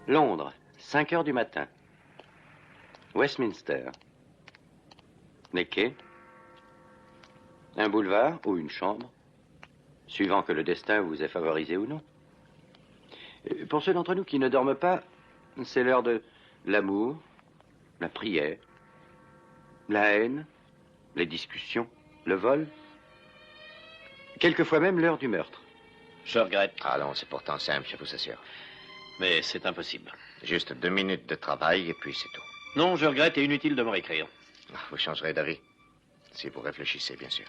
Londres, 5 heures du matin. Westminster. Les quais. Un boulevard ou une chambre, suivant que le destin vous ait favorisé ou non. Pour ceux d'entre nous qui ne dorment pas, c'est l'heure de l'amour, la prière, la haine, les discussions, le vol. Quelquefois même l'heure du meurtre. Je regrette. Ah non, c'est pourtant simple, je vous assure. Mais c'est impossible. Juste 2 minutes de travail et puis c'est tout. Non, je regrette et inutile de me réécrire. Vous changerez d'avis. Si vous réfléchissez, bien sûr.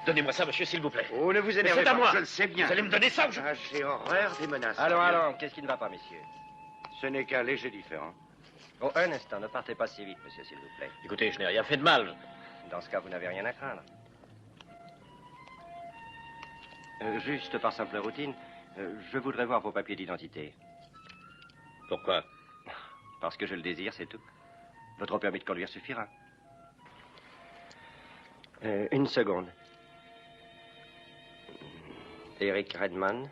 Donnez-moi ça, monsieur, s'il vous plaît. Oh, ne vous énervez C'est à pas, moi. je le sais bien. Vous allez me donner ça ou je... Ah, j'ai horreur des menaces. Allons, qu'est-ce qui ne va pas, messieurs? Ce n'est qu'un léger différend. Oh, un instant, ne partez pas si vite, monsieur, s'il vous plaît. Écoutez, je n'ai rien fait de mal. Dans ce cas, vous n'avez rien à craindre. Juste par simple routine, je voudrais voir vos papiers d'identité. Pourquoi? Parce que je le désire, c'est tout. Votre permis de conduire suffira. Une seconde. Eric Redman,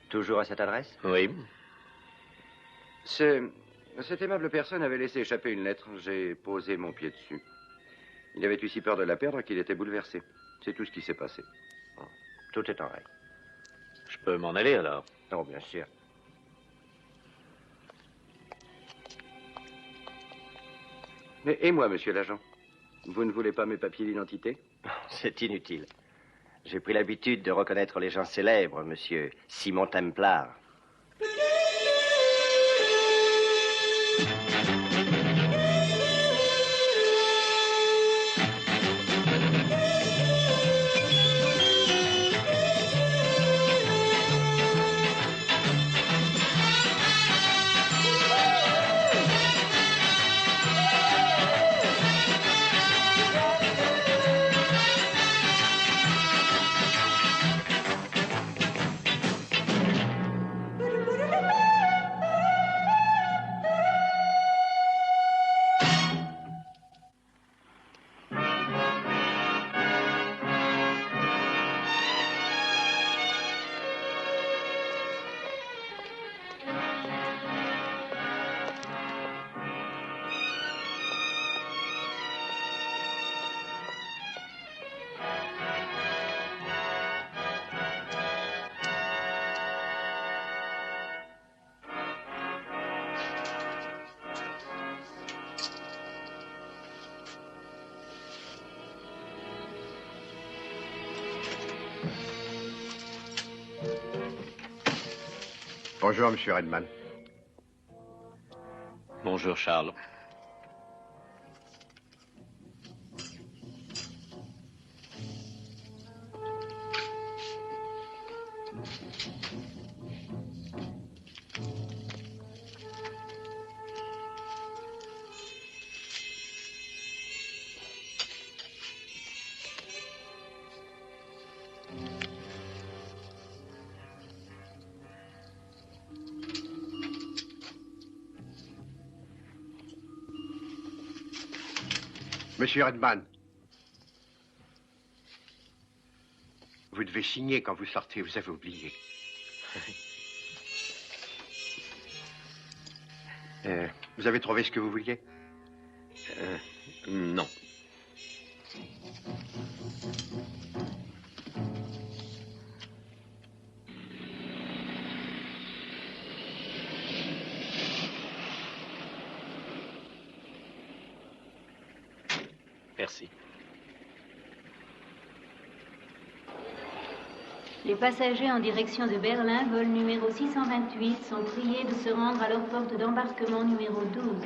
toujours à cette adresse? Oui. Cette aimable personne avait laissé échapper une lettre. J'ai posé mon pied dessus. Il avait eu si peur de la perdre qu'il était bouleversé. C'est tout ce qui s'est passé. Tout est en règle. Je peux m'en aller, alors? Oh, bien sûr. Mais, et moi, monsieur l'agent? Vous ne voulez pas mes papiers d'identité? C'est inutile. J'ai pris l'habitude de reconnaître les gens célèbres, monsieur Simon Templar. Bonjour, monsieur Redman. Bonjour, Charles. Monsieur Redman, vous devez signer quand vous sortez, vous avez oublié. Vous avez trouvé ce que vous vouliez? Non. Merci. Les passagers en direction de Berlin, vol numéro 628, sont priés de se rendre à leur porte d'embarquement numéro 12.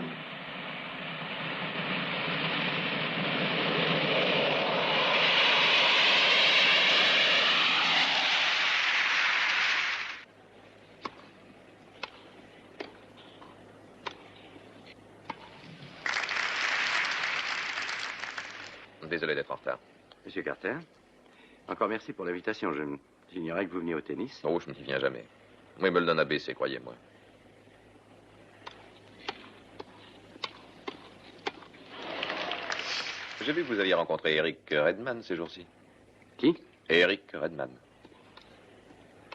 Désolé d'être en retard. Monsieur Carter, encore merci pour l'invitation. J'ignorais que vous veniez au tennis. Oh, je n'y viens jamais. Wimbledon a baissé, croyez-moi. J'ai vu que vous aviez rencontré Eric Redman ces jours-ci. Qui? Eric Redman.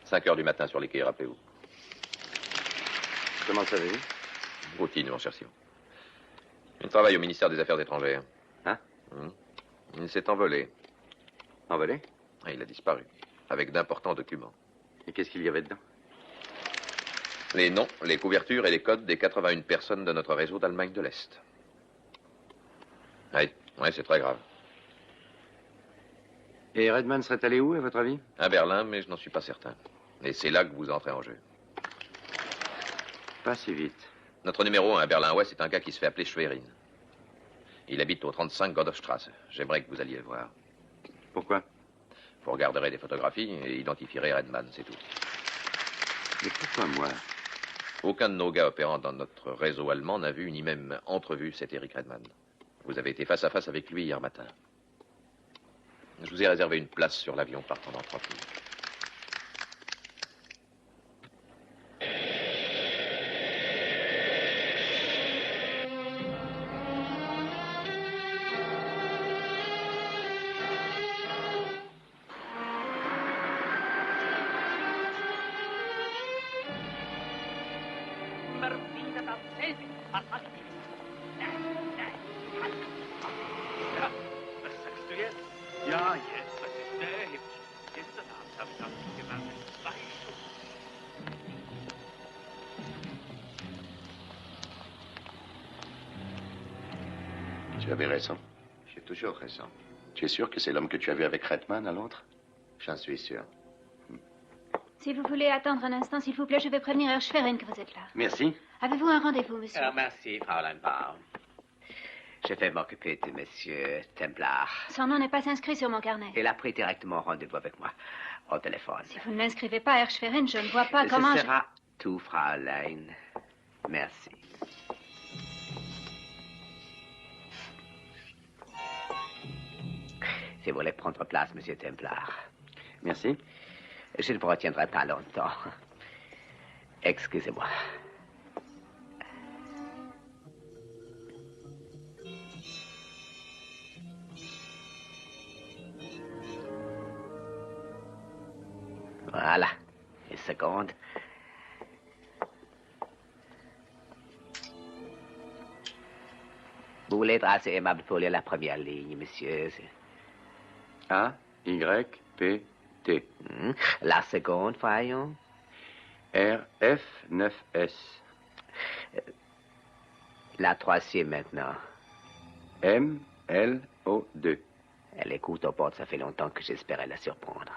5 heures du matin sur les quais, rappelez-vous. Comment le savez-vous? Routine, mon cher Simon. Il travaille au ministère des Affaires étrangères. Hein? Il s'est envolé. Envolé? Et il a disparu. Avec d'importants documents. Et qu'est-ce qu'il y avait dedans? Les noms, les couvertures et les codes des 81 personnes de notre réseau d'Allemagne de l'Est. Oui, c'est très grave. Et Redman serait allé où, à votre avis? À Berlin, mais je n'en suis pas certain. Et c'est là que vous entrez en jeu. Pas si vite. Notre numéro 1 à Berlin-Ouest est un gars qui se fait appeler Schwerin. Il habite au 35 Godderstrasse. J'aimerais que vous alliez le voir. Pourquoi? Vous regarderez des photographies et identifierez Redman, c'est tout. Mais pourquoi moi? Aucun de nos gars opérant dans notre réseau allemand n'a vu ni même entrevu cet Eric Redman. Vous avez été face à face avec lui hier matin. Je vous ai réservé une place sur l'avion partant dans 30 minutes. Tu avais raison. J'ai toujours raison. Tu es sûr que c'est l'homme que tu as vu avec Redman à Londres? J'en suis sûr. Si vous voulez attendre un instant, s'il vous plaît, je vais prévenir Herr Schwerin que vous êtes là. Merci. Avez-vous un rendez-vous, monsieur? Merci, Fraulein Baum. Je vais m'occuper de monsieur Templar. Son nom n'est pas inscrit sur mon carnet. Il a pris directement rendez-vous avec moi au téléphone. Si vous ne l'inscrivez pas, Herr Schwerin, je ne vois pas comment Ce sera tout, Fraulein. Merci. Si vous voulez prendre place, monsieur Templar. Merci. Je ne vous retiendrai pas longtemps. Excusez-moi. Voilà. Une seconde. Vous voulez être assez aimable pour lire la première ligne, monsieur. A, Y, P, T. La seconde, voyons. R, F, 9, S. La troisième maintenant. M, L, O, 2. Elle écoute aux portes, ça fait longtemps que j'espérais la surprendre.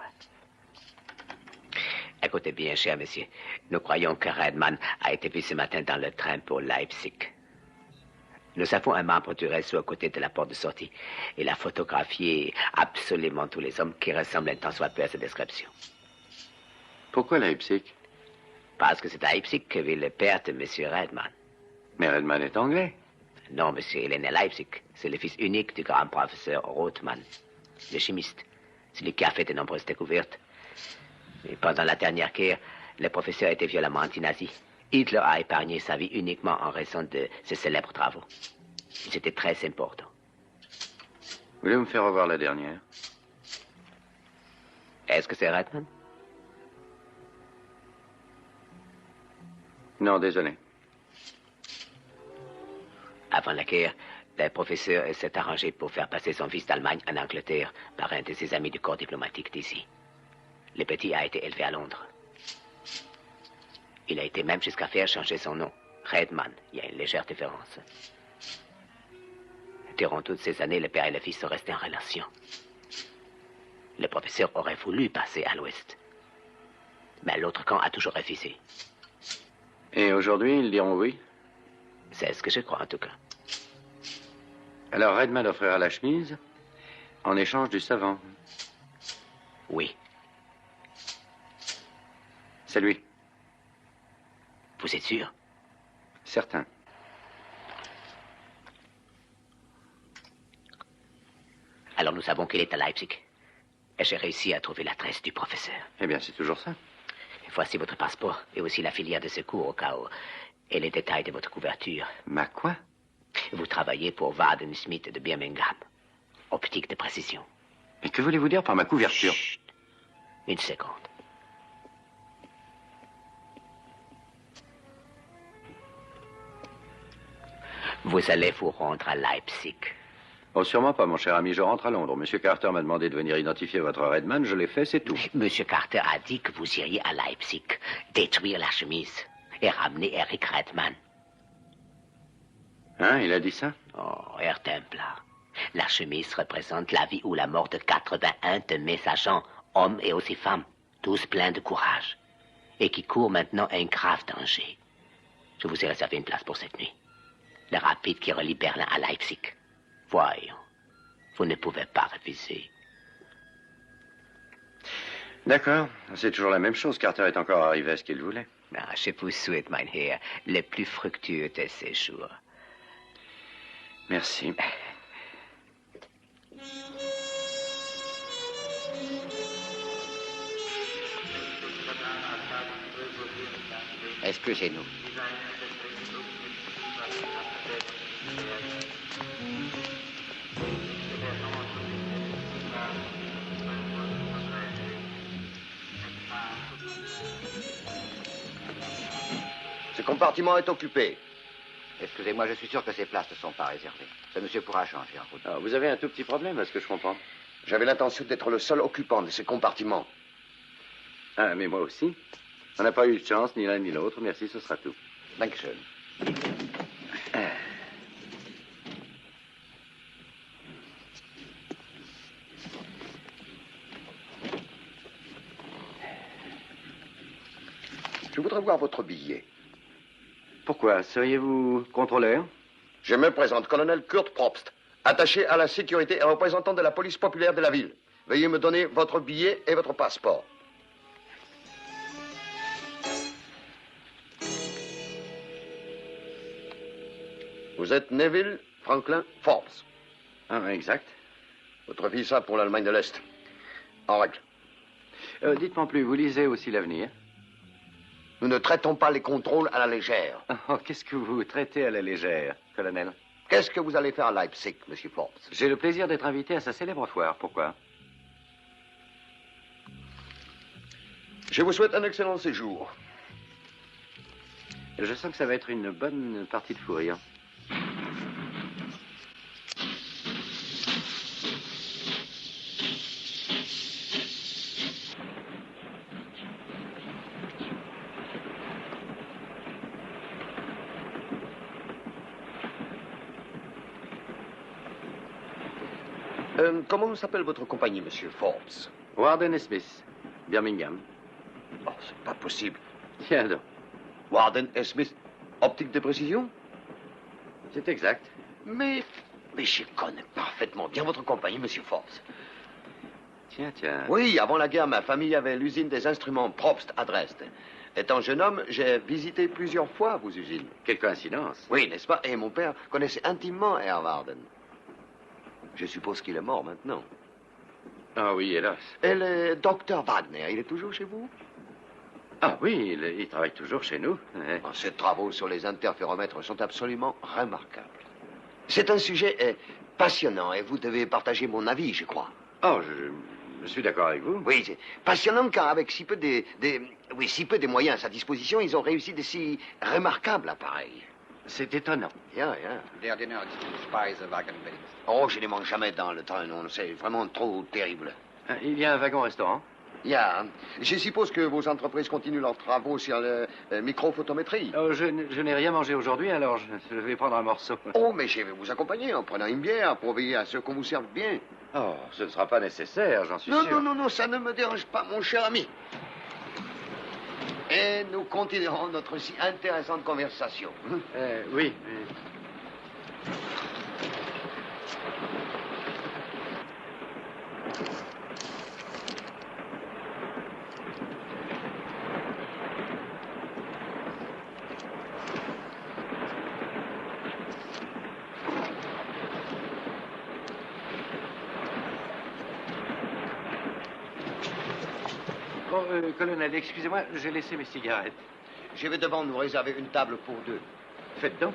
Écoutez bien, cher monsieur. Nous croyons que Redman a été vu ce matin dans le train pour Leipzig. Nous avons un membre du réseau à côté de la porte de sortie. Il a photographié absolument tous les hommes qui ressemblent un tant soit peu à sa description. Pourquoi Leipzig? Parce que c'est à Leipzig que vit le père de monsieur Redman. Mais Redman est anglais. Non, monsieur, il est né à Leipzig. C'est le fils unique du grand professeur Rothman, le chimiste. Celui qui a fait de nombreuses découvertes. Et pendant la dernière guerre, le professeur a été violemment anti-nazi. Hitler a épargné sa vie uniquement en raison de ses célèbres travaux. C'était très important. Voulez-vous me faire revoir la dernière? Est-ce que c'est Redman? Non, désolé. Avant la guerre, le professeur s'est arrangé pour faire passer son fils d'Allemagne en Angleterre par un de ses amis du corps diplomatique d'ici. Le petit a été élevé à Londres. Il a été même jusqu'à faire changer son nom. Redman. Il y a une légère différence. Durant toutes ces années, le père et le fils sont restés en relation. Le professeur aurait voulu passer à l'ouest. Mais l'autre camp a toujours refusé. Et aujourd'hui, ils diront oui? C'est ce que je crois, en tout cas. Alors Redman offrira la chemise en échange du savant. Oui. C'est lui. Vous êtes sûr? Certain. Alors nous savons qu'il est à Leipzig. Et j'ai réussi à trouver l'adresse du professeur. Eh bien, c'est toujours ça. Voici votre passeport et aussi la filière de secours au cas où. Et les détails de votre couverture. Ma quoi? Vous travaillez pour Waden Smith de Birmingham. Optique de précision. Mais que voulez-vous dire par ma couverture? Chut. Une seconde. Vous allez vous rendre à Leipzig. Oh, sûrement pas, mon cher ami. Je rentre à Londres. Monsieur Carter m'a demandé de venir identifier votre Redman. Je l'ai fait, c'est tout. Monsieur Carter a dit que vous iriez à Leipzig, détruire la chemise et ramener Eric Redman. Hein, il a dit ça? Oh, Herr Templar. La chemise représente la vie ou la mort de 81 de mes agents, hommes et aussi femmes, tous pleins de courage, et qui courent maintenant un grave danger. Je vous ai réservé une place pour cette nuit. Le rapide qui relie Berlin à Leipzig. Voyons, vous ne pouvez pas refuser. D'accord. C'est toujours la même chose. Carter est encore arrivé à ce qu'il voulait. Ah, je vous souhaite, mein Herr, le plus fructueux de ces jours. Merci. Excusez-nous. Ce compartiment est occupé. Excusez-moi, je suis sûr que ces places ne sont pas réservées. Ce monsieur pourra changer en route. Ah, vous avez un tout petit problème, à ce que je comprends. J'avais l'intention d'être le seul occupant de ce compartiment. Ah, mais moi aussi. On n'a pas eu de chance, ni l'un ni l'autre. Merci, ce sera tout. Dankeschön. Je voudrais voir votre billet. Pourquoi? Seriez-vous contrôleur? Je me présente, colonel Kurt Probst, attaché à la sécurité et représentant de la police populaire de la ville. Veuillez me donner votre billet et votre passeport. Vous êtes Neville Franklin Forbes. Ah, exact. Votre visa pour l'Allemagne de l'Est. En règle. Dites-moi plus, vous lisez aussi l'avenir? Nous ne traitons pas les contrôles à la légère. Oh, qu'est-ce que vous traitez à la légère, colonel? Qu'est-ce que vous allez faire à Leipzig, monsieur Forbes? J'ai le plaisir d'être invité à sa célèbre foire. Pourquoi? Je vous souhaite un excellent séjour. Je sens que ça va être une bonne partie de fou rire. Comment s'appelle votre compagnie, monsieur Forbes? Warden et Smith, Birmingham. Oh, c'est pas possible. Tiens donc, Warden et Smith, optique de précision? c'est exact. Mais je connais parfaitement bien votre compagnie, monsieur Forbes. Tiens. Oui, avant la guerre, ma famille avait l'usine des instruments Probst à Dresde. Étant jeune homme, j'ai visité plusieurs fois vos usines. Quelle coïncidence. Oui, n'est-ce pas? Et mon père connaissait intimement Herr Warden. Je suppose qu'il est mort maintenant. Ah oui, hélas. Et le docteur Wagner, il est toujours chez vous? Ah oui, il travaille toujours chez nous. Ouais. Oh, ses travaux sur les interféromètres sont absolument remarquables. C'est un sujet passionnant et vous devez partager mon avis, je crois. Oh, je suis d'accord avec vous. Oui, c'est passionnant car avec si peu si peu de moyens à sa disposition, ils ont réussi de si remarquables appareils. C'est étonnant. Yeah. Der Dinner ist Speisewagendienst. Oh, je ne mange jamais dans le train, non, c'est vraiment trop terrible. Il y a un wagon-restaurant. Yeah. Je suppose que vos entreprises continuent leurs travaux sur le microphotométrie. Oh, je n'ai rien mangé aujourd'hui, alors je vais prendre un morceau. Oh, mais je vais vous accompagner en prenant une bière pour veiller à ce qu'on vous serve bien. Oh, ce ne sera pas nécessaire, j'en suis sûr. Non, ça ne me dérange pas, mon cher ami. Et nous continuerons notre si intéressante conversation. Oui. Bon, colonel, excusez-moi, j'ai laissé mes cigarettes. Je vais devant nous réserver une table pour deux. Faites donc.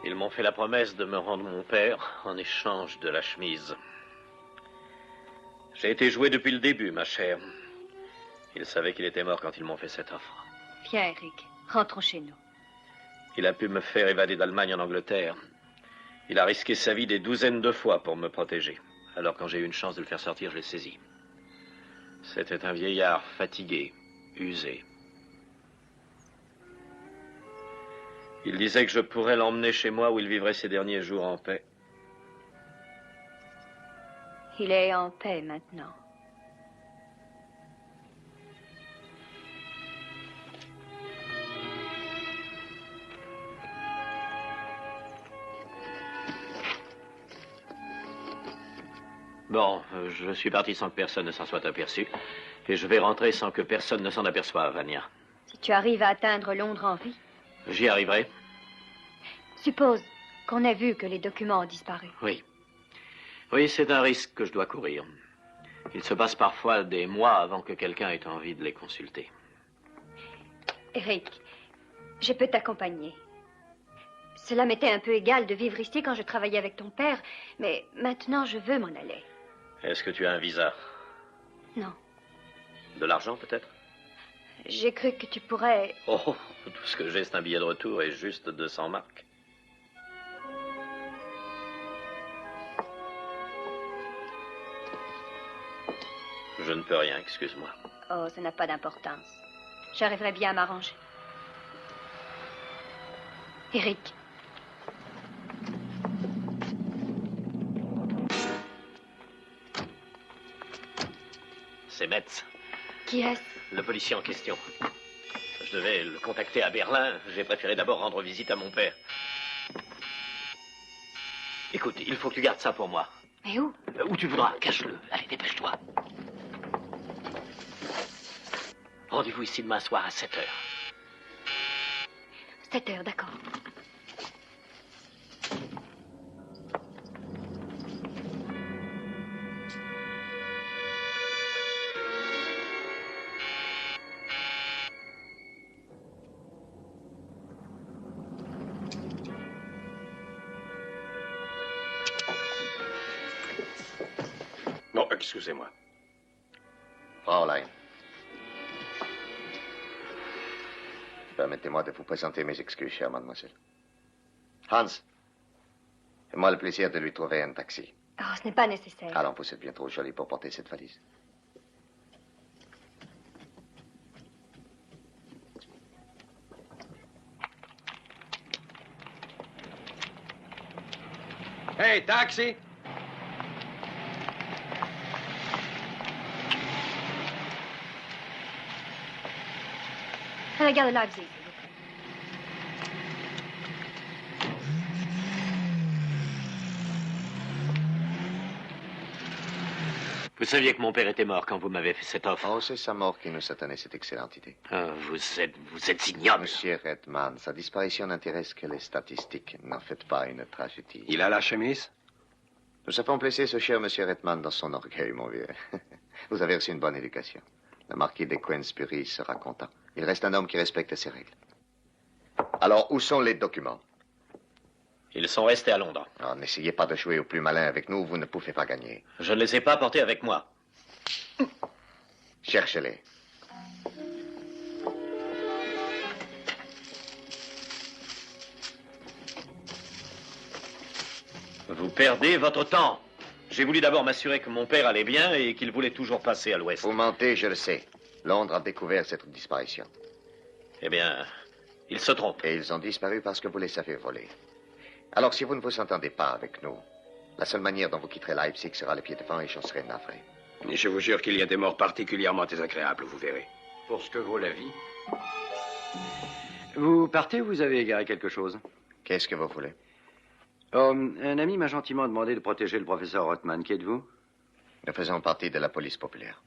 Ils m'ont fait la promesse de me rendre mon père en échange de la chemise. J'ai été joué depuis le début, ma chère. Ils savaient qu'il était mort quand ils m'ont fait cette offre. Viens, Eric. Rentrons chez nous. Il a pu me faire évader d'Allemagne en Angleterre. Il a risqué sa vie des douzaines de fois pour me protéger. Alors quand j'ai eu une chance de le faire sortir, je l'ai saisi. C'était un vieillard fatigué, usé. Il disait que je pourrais l'emmener chez moi où il vivrait ses derniers jours en paix. Il est en paix maintenant. Bon, je suis parti sans que personne ne s'en soit aperçu. Et je vais rentrer sans que personne ne s'en aperçoive, Vania. Si tu arrives à atteindre Londres en vie, J'y arriverai. suppose qu'on ait vu que les documents ont disparu. Oui. Oui, c'est un risque que je dois courir. Il se passe parfois des mois avant que quelqu'un ait envie de les consulter. Eric, je peux t'accompagner. Cela m'était un peu égal de vivre ici quand je travaillais avec ton père, mais maintenant je veux m'en aller. Est-ce que tu as un visa? Non. De l'argent, peut-être? J'ai cru que tu pourrais... Oh, tout ce que j'ai, c'est un billet de retour et juste 200 marks. Je ne peux rien, excuse-moi. Oh, ça n'a pas d'importance. J'arriverai bien à m'arranger. Eric. C'est Metz, Qui est-ce? le policier en question. Je devais le contacter à Berlin. J'ai préféré d'abord rendre visite à mon père. Écoute, il faut que tu gardes ça pour moi. Mais où? Où tu voudras, cache-le. Allez, dépêche-toi. Rendez-vous ici demain soir à 7 heures. 7 heures, d'accord. Non, excusez-moi. Fraulein. Permettez-moi de vous présenter mes excuses, chère mademoiselle. Hans, fais-moi le plaisir de lui trouver un taxi. Oh, ce n'est pas nécessaire. Allons, vous êtes bien trop jolie pour porter cette valise. Hey, taxi! À la gare de Leipzig, s'il vous plaît. Vous saviez que mon père était mort quand vous m'avez fait cette offre. Oh, c'est sa mort qui nous a donné cette excellente idée. Ah, vous êtes ignoble. Monsieur Redman, sa disparition n'intéresse que les statistiques. N'en faites pas une tragédie. Il a la chemise? Nous avons placé ce cher monsieur Redman dans son orgueil, mon vieux. Vous avez reçu une bonne éducation. Le marquis de Queensbury sera content. Il reste un homme qui respecte ses règles. Alors, où sont les documents? Ils sont restés à Londres. Alors, n'essayez pas de jouer au plus malin avec nous, vous ne pouvez pas gagner. Je ne les ai pas portés avec moi. Cherchez-les. Vous perdez votre temps. J'ai voulu d'abord m'assurer que mon père allait bien et qu'il voulait toujours passer à l'ouest. Vous mentez, je le sais. Londres a découvert cette disparition. Eh bien, ils se trompent. Et ils ont disparu parce que vous les avez volés. Alors, si vous ne vous entendez pas avec nous, la seule manière dont vous quitterez Leipzig sera le pied devant et je serai navré. Et je vous jure qu'il y a des morts particulièrement désagréables, vous verrez. Pour ce que vaut la vie. Vous partez ou vous avez égaré quelque chose? Qu'est-ce que vous voulez? Oh, un ami m'a gentiment demandé de protéger le professeur Rothman. Qui êtes-vous? Nous faisons partie de la police populaire.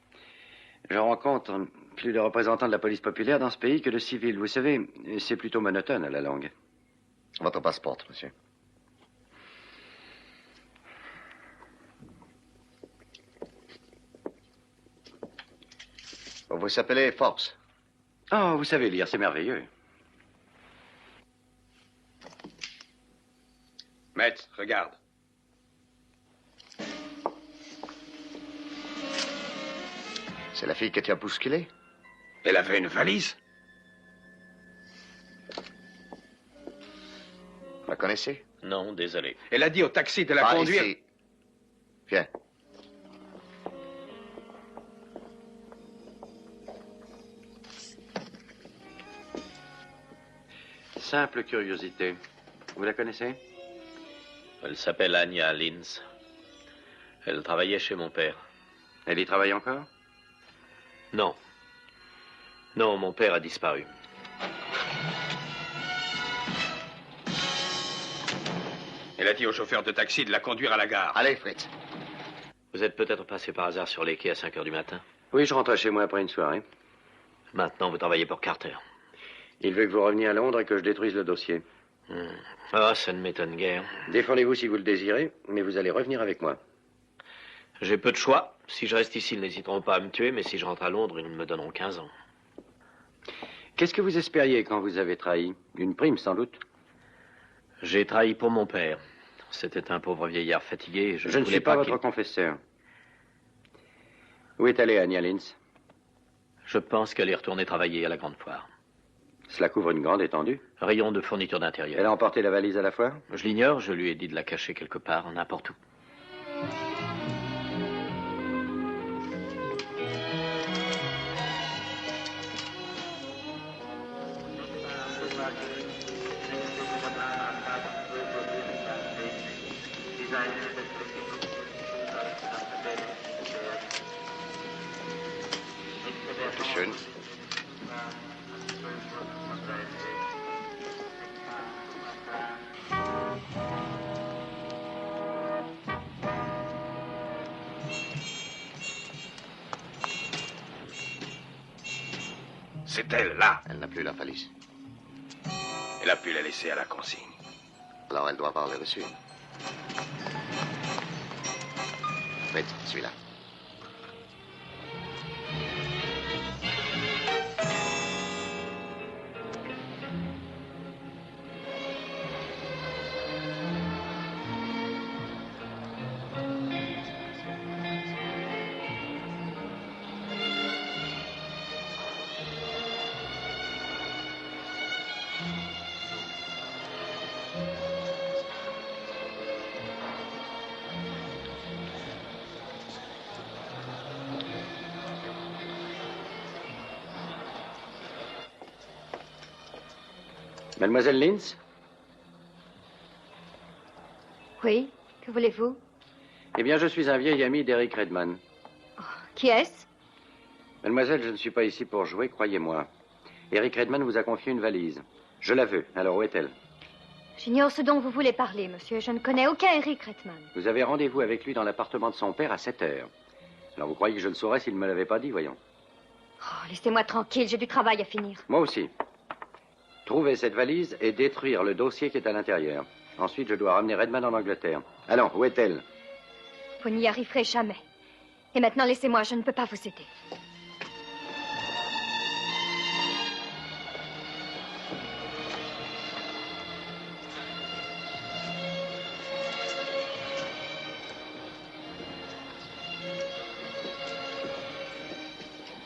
Je rencontre plus de représentants de la police populaire dans ce pays que de civils. Vous savez, c'est plutôt monotone à la longue. Votre passeport, monsieur. Vous s'appelez Forbes. Oh, vous savez lire, c'est merveilleux. Metz, regarde. C'est la fille que tu as bousculée? Elle avait une valise. Vous la connaissez? Non, désolé. Elle a dit au taxi de la Pas conduire. ici. Viens. Simple curiosité. Vous la connaissez? Elle s'appelle Anya Linz. Elle travaillait chez mon père. Elle y travaille encore? Non. Non, mon père a disparu. Elle a dit au chauffeur de taxi de la conduire à la gare. Allez, Fritz. Vous êtes peut-être passé par hasard sur les quais à 5 heures du matin? Oui, je rentrais chez moi après une soirée. Maintenant, vous travaillez pour Carter. Il veut que vous reveniez à Londres et que je détruise le dossier. Ah, ça ne m'étonne guère. Défendez-vous si vous le désirez, mais vous allez revenir avec moi. J'ai peu de choix. Si je reste ici, ils n'hésiteront pas à me tuer, mais si je rentre à Londres, ils me donneront 15 ans. Qu'est-ce que vous espériez quand vous avez trahi? Une prime, sans doute? J'ai trahi pour mon père. C'était un pauvre vieillard fatigué. Et Je ne suis pas votre confesseur. Où est allée Anya Linz? Je pense qu'elle est retournée travailler à la Grande Foire. Cela couvre une grande étendue. Rayon de fourniture d'intérieur. Elle a emporté la valise à la foire? Je l'ignore, je lui ai dit de la cacher quelque part, n'importe où. Schön. C'est elle, là. Elle n'a plus la valise. Elle a pu la laisser à la consigne. Alors elle doit avoir le reçu. Fritz, celui-là. Mademoiselle Linz? Oui, que voulez-vous? Eh bien, je suis un vieil ami d'Eric Redman. Qui est-ce? Mademoiselle, je ne suis pas ici pour jouer, croyez-moi. Eric Redman vous a confié une valise. Je la veux. Alors, où est-elle? J'ignore ce dont vous voulez parler, monsieur. Je ne connais aucun Eric Redman. Vous avez rendez-vous avec lui dans l'appartement de son père à 7 heures. Alors, vous croyez que je le saurais s'il ne me l'avait pas dit, voyons? Oh, laissez-moi tranquille, j'ai du travail à finir. Moi aussi. Trouver cette valise et détruire le dossier qui est à l'intérieur. Ensuite, je dois ramener Redman en Angleterre. Allons, où est-elle? Vous n'y arriverez jamais. Et maintenant, laissez-moi, je ne peux pas vous aider.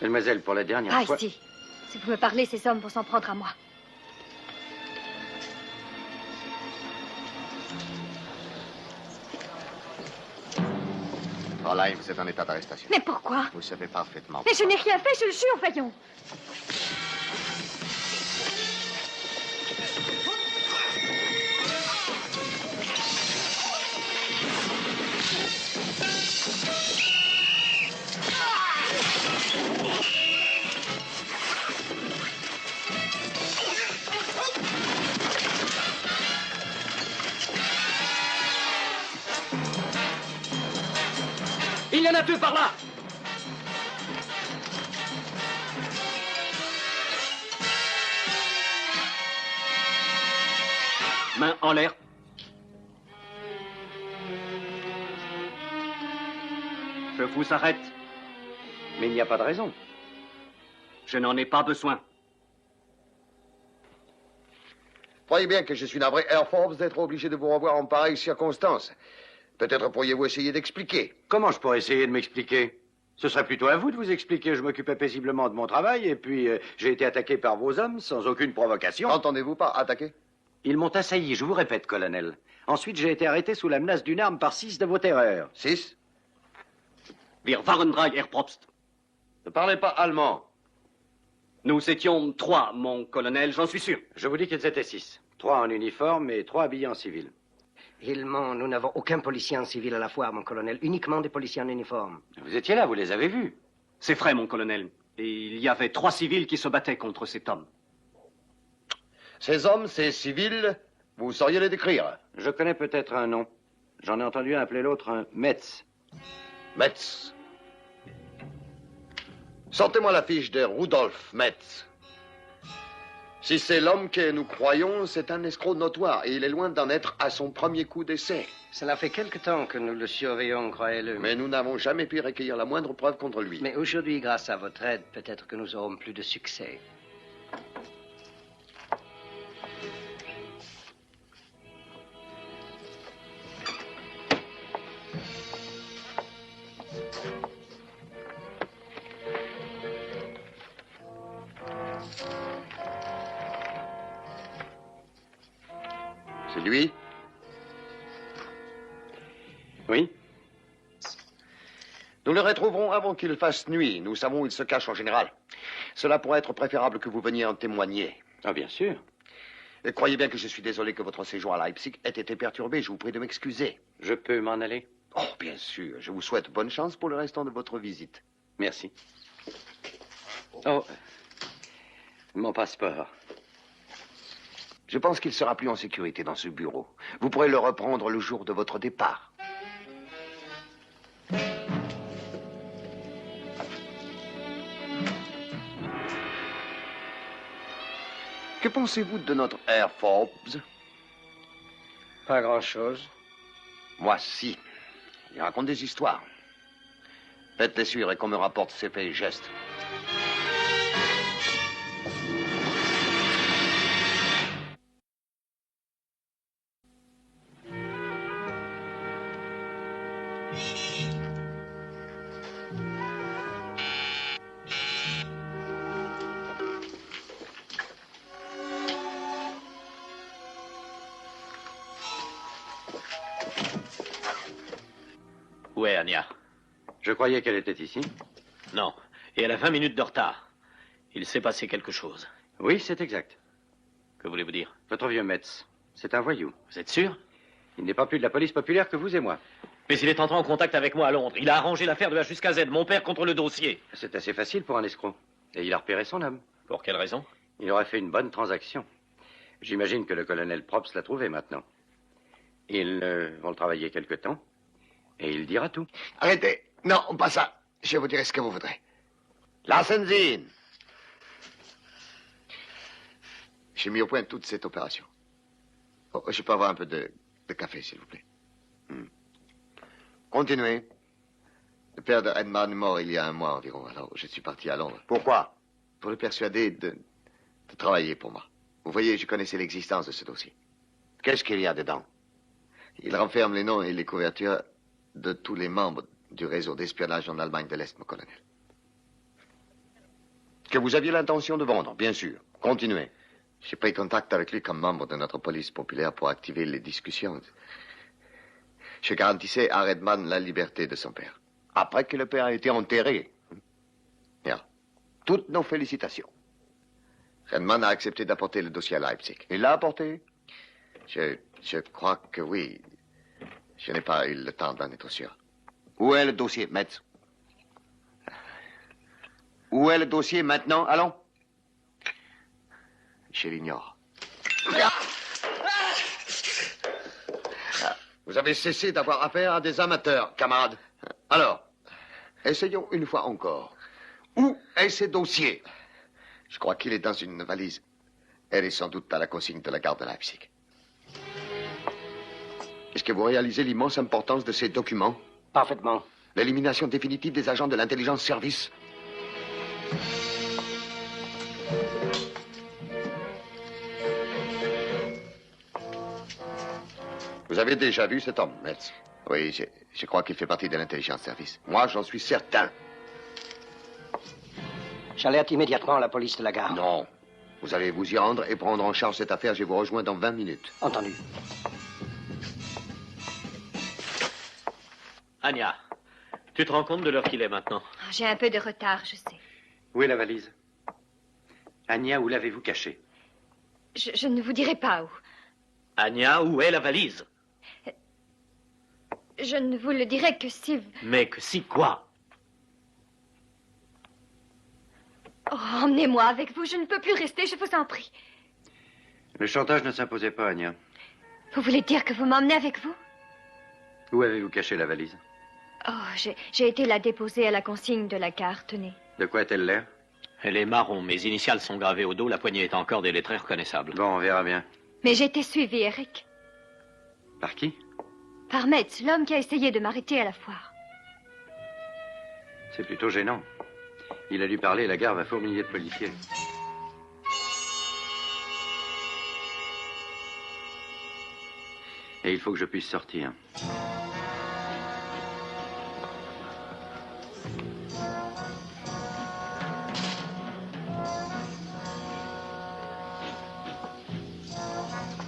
Mademoiselle, pour la dernière fois... ici. Si vous me parlez, ces hommes vont s'en prendre à moi. Fraulein, vous êtes en état d'arrestation. Mais pourquoi? Vous savez parfaitement. Mais je n'ai rien fait, je le jure, voyons. Il y en a deux par là! Main en l'air. Je vous arrête. Mais il n'y a pas de raison. Je n'en ai pas besoin. Croyez bien que je suis navré, Air Forbes, d'être obligé de vous revoir en pareille circonstance. Peut-être pourriez-vous essayer d'expliquer. Comment je pourrais essayer de m'expliquer? Ce serait plutôt à vous de vous expliquer. Je m'occupais paisiblement de mon travail et puis j'ai été attaqué par vos hommes sans aucune provocation. Entendez-vous pas attaquer? Ils m'ont assailli, je vous répète, colonel. Ensuite, j'ai été arrêté sous la menace d'une arme par 6 de vos terreurs. 6? Wir waren drei, Herr Probst. Ne parlez pas allemand. Nous étions 3, mon colonel, j'en suis sûr. Je vous dis qu'ils étaient 6. 3 en uniforme et 3 habillés en civil. Nous n'avons aucun policier en civil à la foire, mon colonel. Uniquement des policiers en uniforme. Vous étiez là, vous les avez vus. C'est vrai, mon colonel. Et il y avait 3 civils qui se battaient contre cet homme. Ces hommes, ces civils, vous sauriez les décrire? Je connais peut-être un nom. J'en ai entendu appeler l'autre un Metz. Metz. Sortez-moi la fiche de Rudolf Metz. Si c'est l'homme que nous croyons, c'est un escroc notoire et il est loin d'en être à son premier coup d'essai. Cela fait quelque temps que nous le surveillons, croyez-le. Mais nous n'avons jamais pu recueillir la moindre preuve contre lui. Mais aujourd'hui, grâce à votre aide, peut-être que nous aurons plus de succès. C'est lui? Oui. Nous le retrouverons avant qu'il fasse nuit. Nous savons où il se cache en général. Cela pourrait être préférable que vous veniez en témoigner. Ah, bien sûr. Et croyez bien que je suis désolé que votre séjour à Leipzig ait été perturbé. Je vous prie de m'excuser. Je peux m'en aller? Oh, bien sûr. Je vous souhaite bonne chance pour le restant de votre visite. Merci. Oh, mon passeport. Je pense qu'il sera plus en sécurité dans ce bureau. Vous pourrez le reprendre le jour de votre départ. Que pensez-vous de notre Air Forbes? Pas grand-chose. Moi, si. Il raconte des histoires. Faites-les suivre et qu'on me rapporte ses faits et gestes. Où est Anya? Je croyais qu'elle était ici. Non. Et elle a 20 minutes de retard. Il s'est passé quelque chose. Oui, c'est exact. Que voulez-vous dire? Votre vieux Metz, c'est un voyou. Vous êtes sûr? Il n'est pas plus de la police populaire que vous et moi. Mais il est entré en contact avec moi à Londres. Il a arrangé l'affaire de A jusqu'à Z. Mon père contre le dossier. C'est assez facile pour un escroc. Et il a repéré son homme. Pour quelle raison? Il aurait fait une bonne transaction. J'imagine que le colonel Probst l'a trouvé maintenant. Ils vont le travailler quelque temps. Et il dira tout. Arrêtez. Non, pas ça. Je vous dirai ce que vous voudrez. Lassen Sie ihn. J'ai mis au point toute cette opération. Oh, je peux avoir un peu de café, s'il vous plaît. Continuez. Le père de Edmund est mort il y a un mois environ, alors je suis parti à Londres. Pourquoi? Pour le persuader de travailler pour moi. Vous voyez, je connaissais l'existence de ce dossier. Qu'est-ce qu'il y a dedans? Il renferme les noms et les couvertures de tous les membres du réseau d'espionnage en Allemagne de l'Est, mon colonel. Que vous aviez l'intention de vendre, bien sûr. Continuez. J'ai pris contact avec lui comme membre de notre police populaire pour activer les discussions. Je garantissais à Redman la liberté de son père. Après que le père a été enterré. Bien. Toutes nos félicitations. Redman a accepté d'apporter le dossier à Leipzig. Il l'a apporté? Je crois que oui. Je n'ai pas eu le temps d'en être sûr. Où est le dossier, Metz? Où est le dossier maintenant? Allons. Je l'ignore. Vous avez cessé d'avoir affaire à des amateurs, camarades. Alors, essayons une fois encore. Où est ce dossier? Je crois qu'il est dans une valise. Elle est sans doute à la consigne de la gare de Leipzig. Est-ce que vous réalisez l'immense importance de ces documents? Parfaitement. L'élimination définitive des agents de l'intelligence service. Vous avez déjà vu cet homme, Metz? Oui, je crois qu'il fait partie de l'intelligence service. Moi, j'en suis certain. J'alerte immédiatement la police de la gare. Non. Vous allez vous y rendre et prendre en charge cette affaire. Je vous rejoins dans 20 minutes. Entendu. Anya, tu te rends compte de l'heure qu'il est maintenant? J'ai un peu de retard, je sais. Où est la valise? Anya, où l'avez-vous cachée? Je ne vous dirai pas où. Anya, où est la valise? Je ne vous le dirai que si... Mais que si quoi? Oh, emmenez-moi avec vous, je ne peux plus rester, je vous en prie. Le chantage ne s'imposait pas, Anya. Vous voulez dire que vous m'emmenez avec vous? Où avez-vous caché la valise? Oh, j'ai été la déposer à la consigne de la gare, tenez. De quoi a-t-elle l'air? Elle est marron, mes initiales sont gravées au dos, la poignée est encore des lettres reconnaissables. Bon, on verra bien. Mais j'ai été suivie, Eric. Par qui? Par Metz, l'homme qui a essayé de m'arrêter à la foire. C'est plutôt gênant. Il a dû parler, la gare va fourmiller de policiers. Et il faut que je puisse sortir.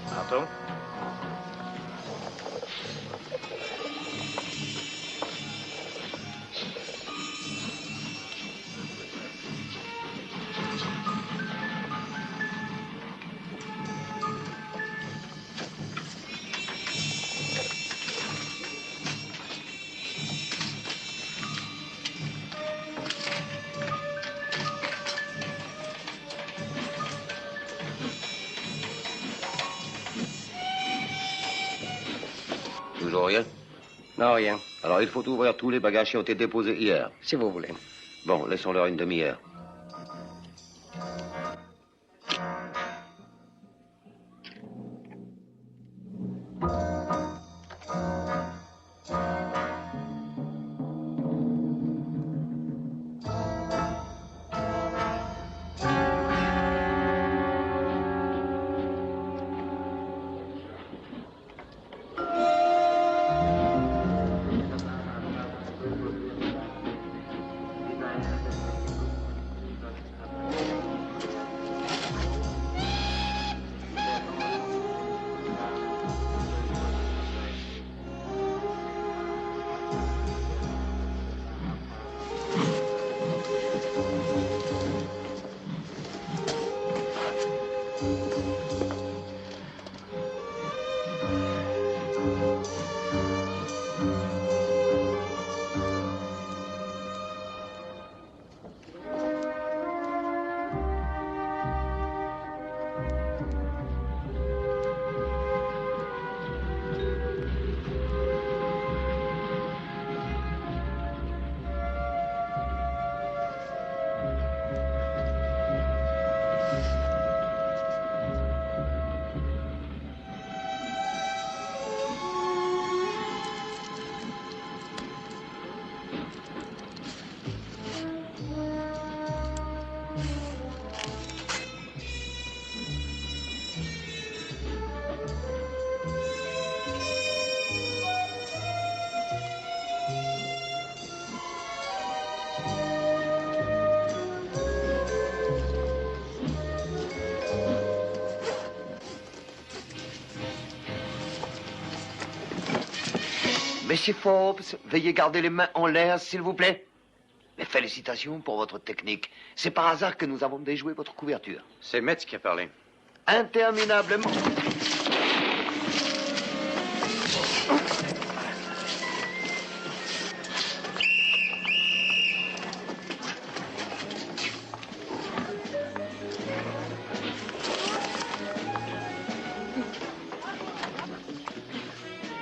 Pardon? Toujours rien? Non, rien. Alors il faut ouvrir tous les bagages qui ont été déposés hier. Si vous voulez. Bon, laissons-leur une demi-heure. Monsieur Forbes, veuillez garder les mains en l'air, s'il vous plaît. Mais félicitations pour votre technique. C'est par hasard que nous avons déjoué votre couverture. C'est Metz qui a parlé. Interminablement.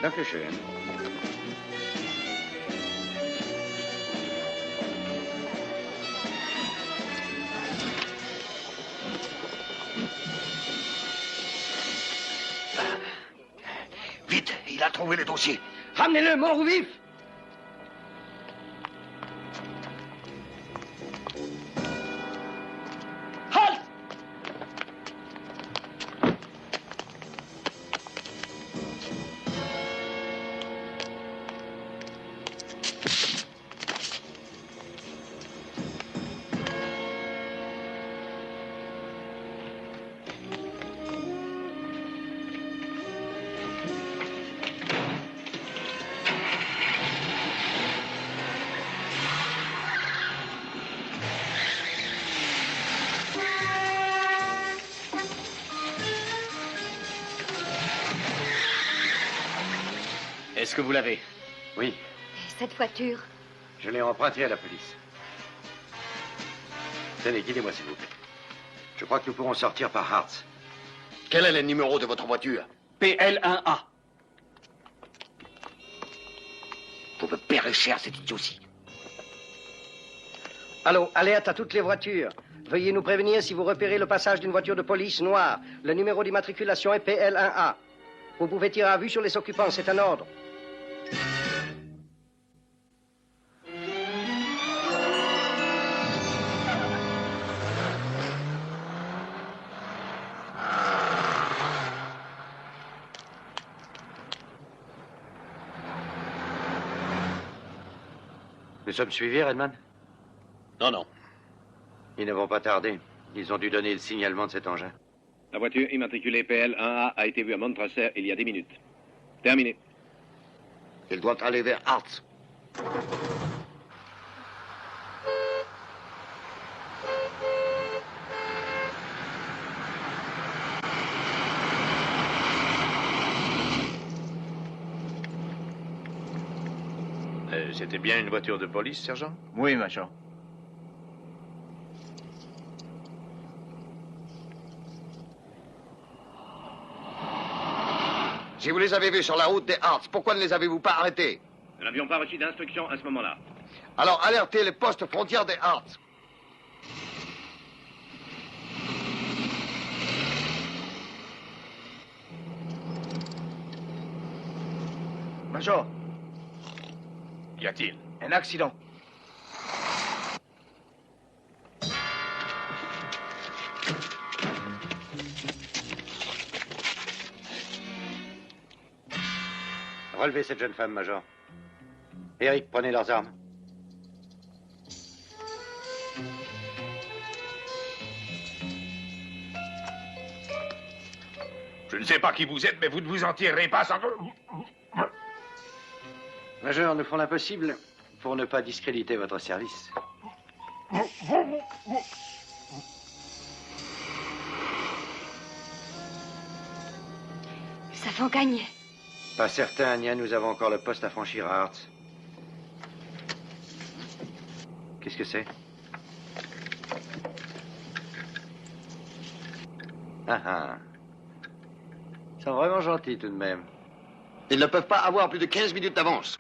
Dankeschön. Vite, il a trouvé les dossiers. Ramenez-le, mort ou vif. Halt! Est-ce que vous l'avez? Oui, Cette voiture, je l'ai empruntée à la police. Tenez, guidez-moi s'il vous plaît. Je crois que nous pourrons sortir par Hartz. Quel est le numéro de votre voiture? PL1A. Vous me paierez cher cette idiotie. Allô, alerte à toutes les voitures. Veuillez nous prévenir si vous repérez le passage d'une voiture de police noire. Le numéro d'immatriculation est PL1A. Vous pouvez tirer à vue sur les occupants, c'est un ordre. Nous sommes suivis, Redman? Non, non. Ils ne vont pas tarder. Ils ont dû donner le signalement de cet engin. La voiture immatriculée PL1A a été vue à Montrachet il y a 10 minutes. Terminé. Il doit aller vers Hartz. C'était bien une voiture de police, sergent? Oui, Major. Si vous les avez vus sur la route des Hartz, pourquoi ne les avez-vous pas arrêtés? Nous n'avions pas reçu d'instruction à ce moment-là. Alors alertez les postes frontières des Hartz. Major, Qu'y a-t-il? un accident. Relevez cette jeune femme, Major. Eric, prenez leurs armes. Je ne sais pas qui vous êtes, mais vous ne vous en tirerez pas sans... Major, nous ferons l'impossible pour ne pas discréditer votre service. ça va gagner. Pas certain, Anya, nous avons encore le poste à franchir à Hartz. Qu'est-ce que c'est? Ah ah. Ils sont vraiment gentils tout de même. Ils ne peuvent pas avoir plus de 15 minutes d'avance.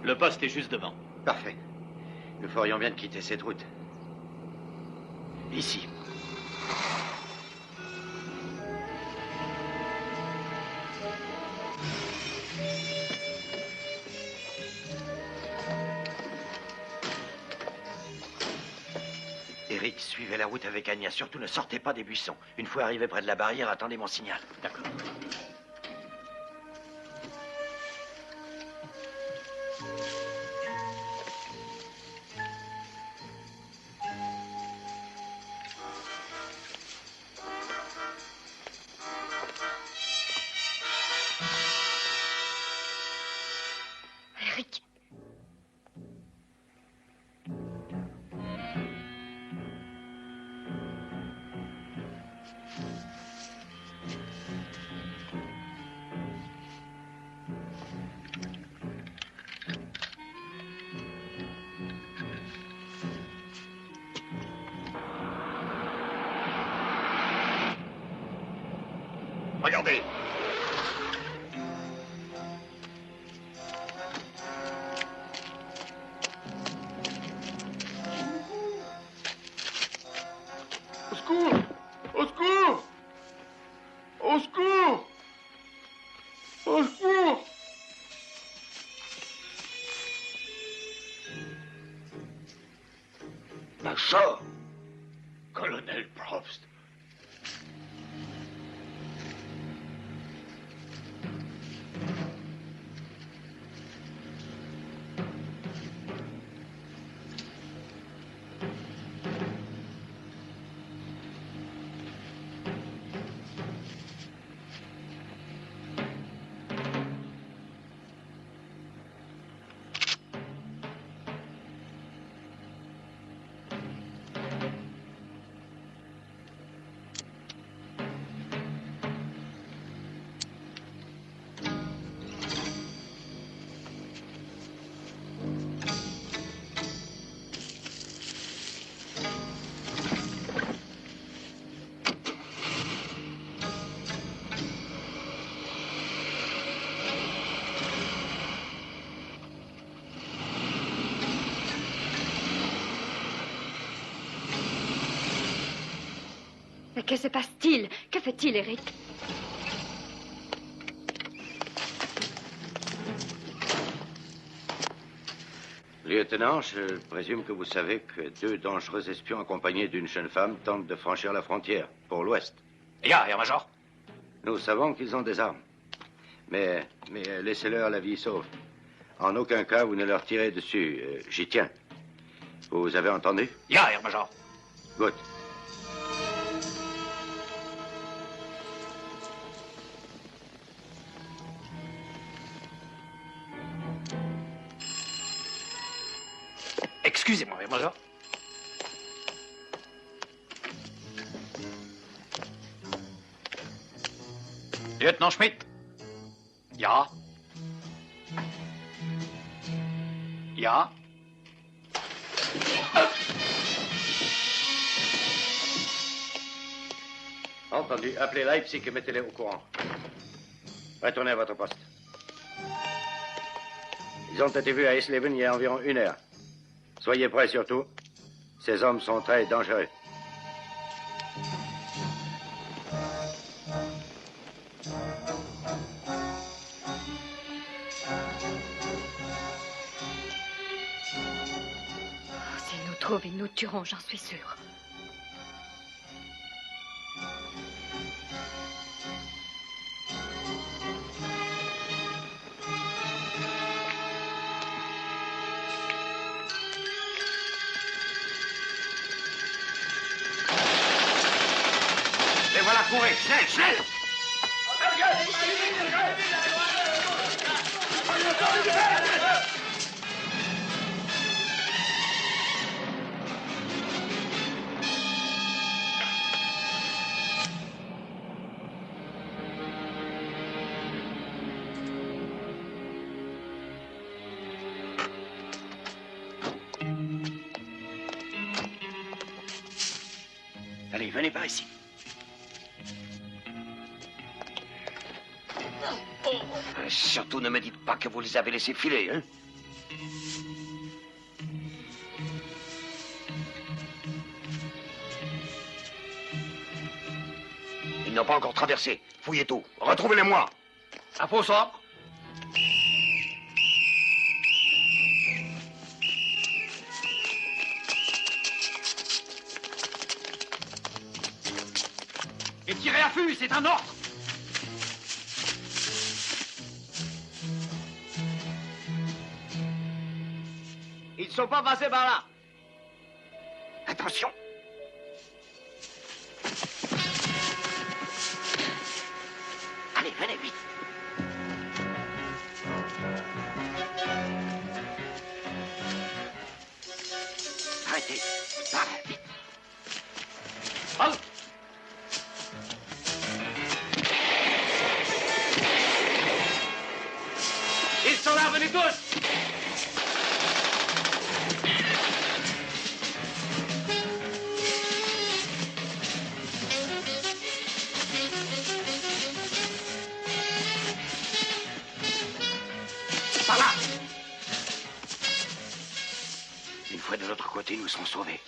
Le poste est juste devant. Parfait. Nous ferions bien de quitter cette route. Ici. Eric, suivez la route avec Anya. Surtout ne sortez pas des buissons. Une fois arrivé près de la barrière, attendez mon signal. D'accord. Regardez. Au secours! Au secours! Au secours! Au secours! Major! Colonel Probst. Mais que se passe-t-il? Que fait-il, Eric? Lieutenant, je présume que vous savez que 2 dangereux espions accompagnés d'une jeune femme tentent de franchir la frontière pour l'ouest. Ja, Herr Major. Nous savons qu'ils ont des armes. Mais laissez-leur la vie sauve. En aucun cas, vous ne leur tirez dessus. J'y tiens. Vous avez entendu? Ja, Herr Major. Good. Excusez-moi, Herr Major. Lieutenant Schmidt. Ja. Ja. Entendu. Appelez Leipzig et mettez-les au courant. Retournez à votre poste. Ils ont été vus à Eisleben il y a environ 1 heure. Soyez prêts surtout. Ces hommes sont très dangereux. S'ils nous trouvent, ils nous tueront, j'en suis sûre. Les voilà, courez, schnell, schnell! Allez, venez par ici. Surtout ne me dites pas que vous les avez laissés filer, hein? Ils n'ont pas encore traversé. Fouillez tout. Retrouvez-les-moi. À faux sobre. Et tirez à vue, c'est un ordre. Ils ne sont pas passés par là. Attention. Allez, venez vite. Arrêtez. Par là, vite. Halt. Ils sont là, venez tous. Une fois de l'autre côté, nous serons sauvés.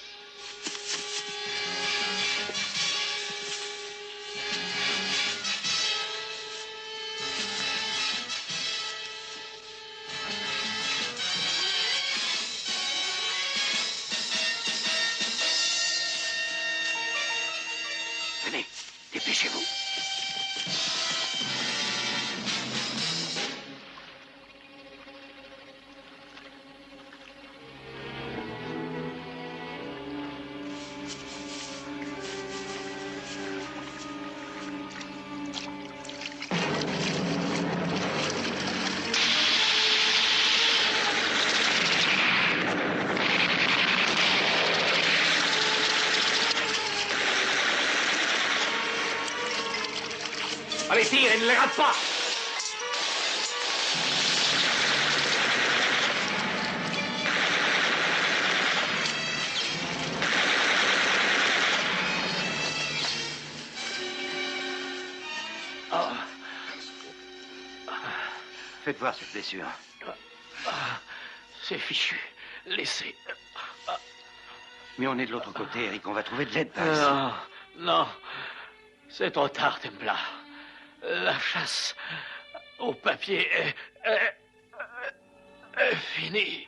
Venez, dépêchez-vous. Allez, tire et ne les rate pas! Oh. Faites voir cette blessure. C'est fichu. Laissez. Mais on est de l'autre côté, Eric. On va trouver de l'aide par ici. Non, non. C'est trop tard, Templar. La chasse au papier est finie.